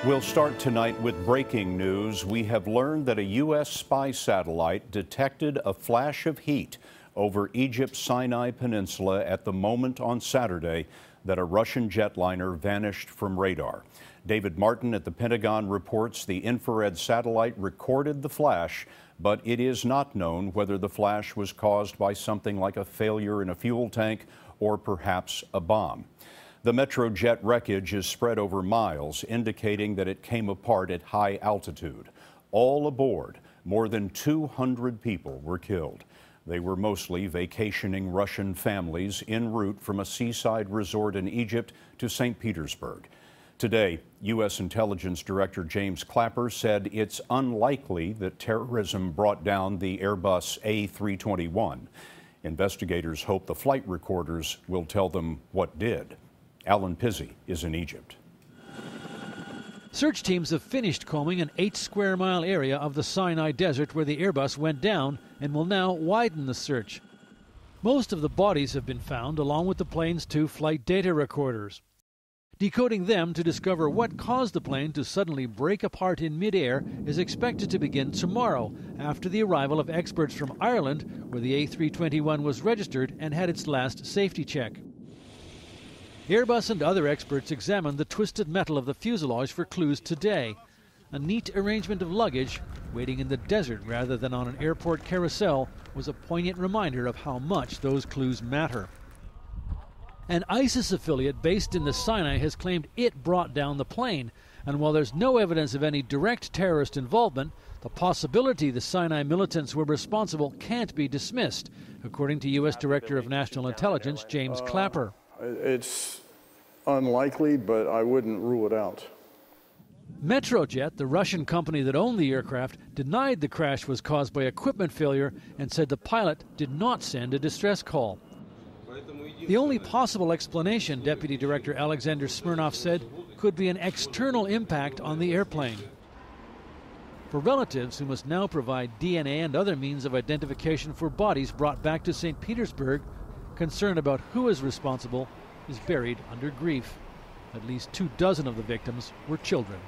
We'll start tonight with breaking news. We have learned that a U.S. spy satellite detected a flash of heat over Egypt's Sinai Peninsula at the moment on Saturday that a Russian jetliner vanished from radar. David Martin at the Pentagon reports the infrared satellite recorded the flash, but it is not known whether the flash was caused by something like a failure in a fuel tank or perhaps a bomb. The Metrojet wreckage is spread over miles, indicating that it came apart at high altitude. All aboard, more than 200 people were killed. They were mostly vacationing Russian families en route from a seaside resort in Egypt to St. Petersburg. Today, U.S. Intelligence Director James Clapper said it's unlikely that terrorism brought down the Airbus A321. Investigators hope the flight recorders will tell them what did. Alan Pizzey is in Egypt. Search teams have finished combing an 8-square-mile area of the Sinai Desert where the Airbus went down and will now widen the search. Most of the bodies have been found, along with the plane's 2 flight data recorders. Decoding them to discover what caused the plane to suddenly break apart in midair is expected to begin tomorrow, after the arrival of experts from Ireland, where the A321 was registered and had its last safety check. Airbus and other experts examined the twisted metal of the fuselage for clues today. A neat arrangement of luggage, waiting in the desert rather than on an airport carousel, was a poignant reminder of how much those clues matter. An ISIS affiliate based in the Sinai has claimed it brought down the plane, and while there's no evidence of any direct terrorist involvement, the possibility the Sinai militants were responsible can't be dismissed, according to U.S. Director of National Intelligence James Clapper. It's unlikely, but I wouldn't rule it out. Metrojet, the Russian company that owned the aircraft, denied the crash was caused by equipment failure and said the pilot did not send a distress call. The only possible explanation, Deputy Director Alexander Smirnov said, could be an external impact on the airplane. For relatives who must now provide DNA and other means of identification for bodies brought back to St. Petersburg, concern about who is responsible is buried under grief. At least 24 of the victims were children.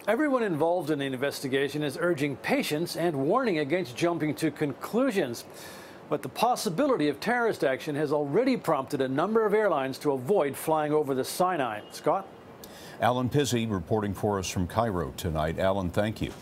Everyone involved in the investigation is urging patience and warning against jumping to conclusions. But the possibility of terrorist action has already prompted a number of airlines to avoid flying over the Sinai. Scott? Alan Pizzey reporting for us from Cairo tonight. Alan, thank you.